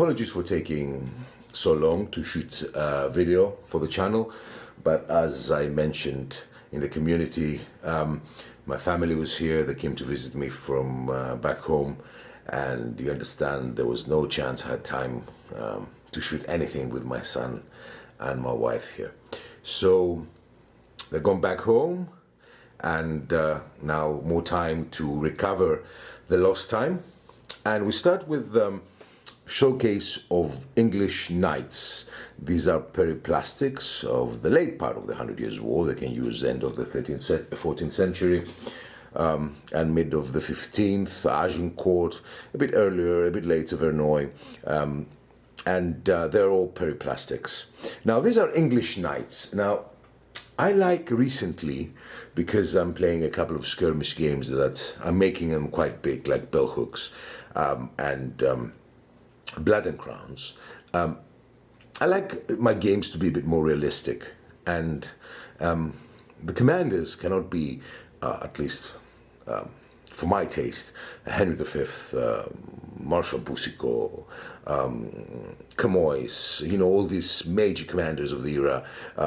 apologies for taking so long to shoot a video for the channel, but as I mentioned in the community, my family was here. They came to visit me from back home, and you understand there was no chance I had time to shoot anything with my son and my wife here. So they've gone back home, and now more time to recover the lost time. And we start with showcase of English knights. These are periplastics of the late part of the 100 Years' War. They can use end of the 14th century and mid of the 15th, Agincourt, a bit earlier, a bit later, Verneuil, and they're all periplastics. Now, these are English knights. Now, I like recently, because I'm playing a couple of skirmish games that I'm making them quite big, like bell hooks and Blood and Crowns. I like my games to be a bit more realistic, and the commanders cannot be, at least for my taste, Henry V, Marshal Boucicaut, Camoys, you know, all these major commanders of the era,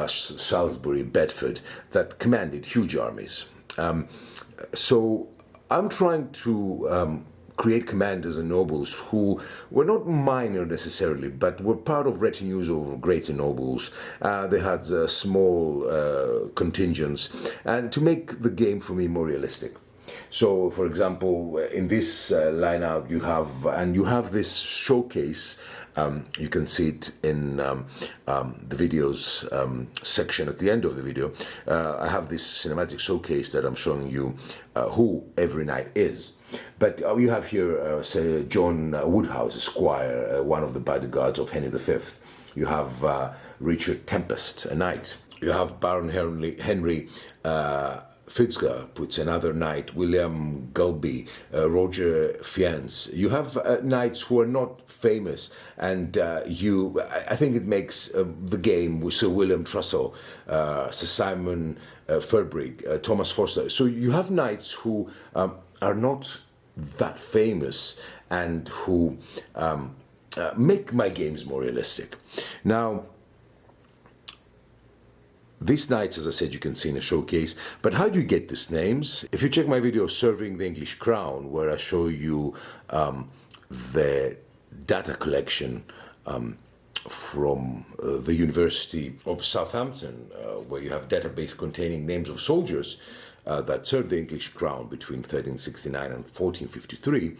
Salisbury, Bedford, that commanded huge armies. So I'm trying to create commanders and nobles who were not minor necessarily, but were part of retinues of greater nobles. They had small contingents, and to make the game for me more realistic. So, for example, in this lineup you have this showcase. You can see it in the videos section at the end of the video. I have this cinematic showcase that I'm showing you who every knight is. But you have here, say, John Wodehouse, Esquire, one of the bodyguards of Henry V. You have Richard Tempest, a knight. You have Baron Henry Fitzhugh, puts another knight, William Gulby, Roger Fiennes. You have knights who are not famous, and I think it makes the game with Sir William Trussell, Sir Simon Felbrigg, Thomas Forster. So you have knights who are not that famous and who make my games more realistic. Now, these knights, as I said, you can see in a showcase, but how do you get these names? If you check my video Serving the English Crown, where I show you the data collection from the University of Southampton, where you have database containing names of soldiers that served the English crown between 1369 and 1453,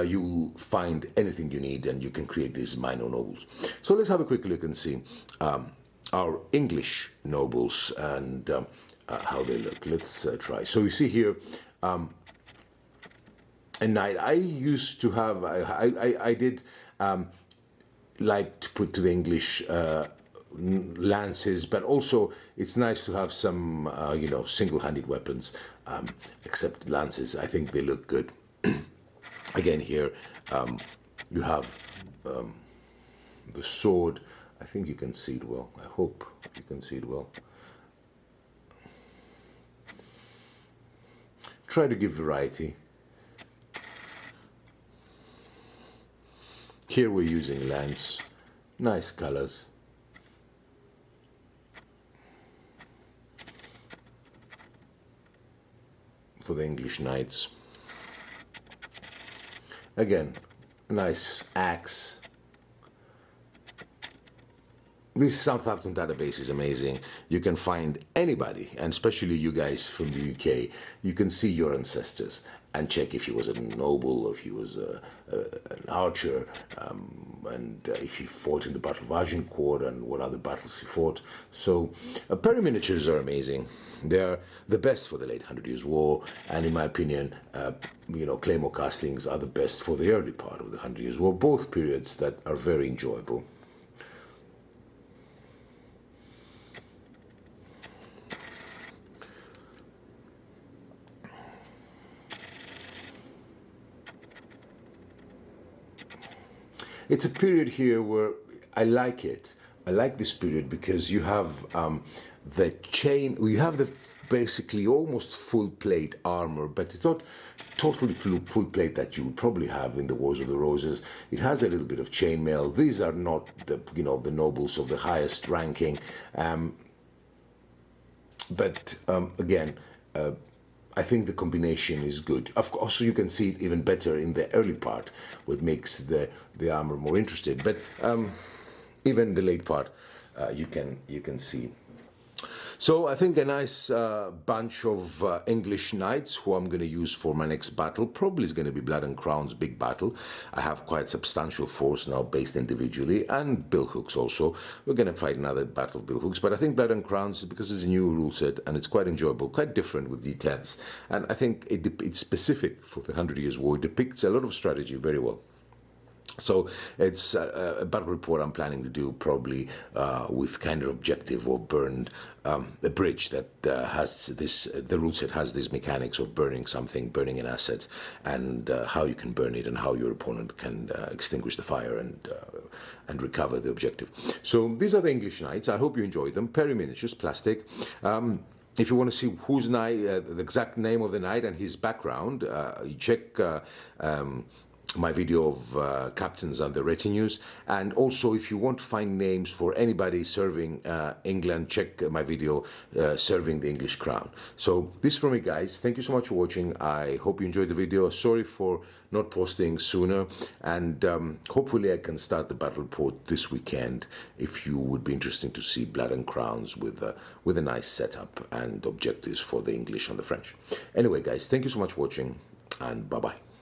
you will find anything you need, and you can create these minor nobles. So let's have a quick look and see our English nobles and how they look. Let's try. So you see here a knight. I used to have, I did like to put to the English lances, but also it's nice to have some you know, single-handed weapons, except lances. I think they look good. Again, here you have the sword. I think you can see it well. I hope you can see it well. Try to give variety. Here we're using lance, nice colors. For the English knights. Again, nice axe. This Southampton database is amazing. You can find anybody, and especially you guys from the UK, you can see your ancestors and check if he was a noble, if he was an archer, and if he fought in the Battle of Agincourt and what other battles he fought. So peri-miniatures are amazing. They are the best for the late 100 Years' War, and in my opinion, you know, Claymore castings are the best for the early part of the 100 Years' War, both periods that are very enjoyable. It's a period here where I like it. I like this period because you have the chain, you have basically almost full plate armor, but it's not totally full plate that you would probably have in the Wars of the Roses. It has a little bit of chainmail. These are not the the nobles of the highest ranking, but again. I think the combination is good. Of course, you can see it even better in the early part, what makes the armor more interesting. But even the late part, you can see. So I think a nice bunch of English knights who I'm going to use for my next battle probably is going to be Blood and Crown's big battle. I have quite substantial force now based individually, and billhooks also. We're going to fight another battle of billhooks, but I think Blood and Crowns, because it's a new rule set and it's quite enjoyable, quite different with D10s, and I think it's specific for the 100 Years' War. It depicts a lot of strategy very well. So it's a battle report I'm planning to do probably with kind of objective of burn a bridge that has this, the rule set has these mechanics of burning something, burning an asset, and how you can burn it and how your opponent can extinguish the fire and recover the objective. So these are the English knights. I hope you enjoyed them. Perry miniatures, plastic. If you want to see whose knight, the exact name of the knight and his background, you check my video of captains and the retinues, and also if you want to find names for anybody serving England, check my video serving the English crown. So this from me, guys. Thank you so much for watching. I hope you enjoyed the video. Sorry for not posting sooner, and hopefully I can start the battle report this weekend if you would be interested to see Blood and Crowns with a nice setup and objectives for the English and the French. Anyway, guys, thank you so much for watching, and bye-bye.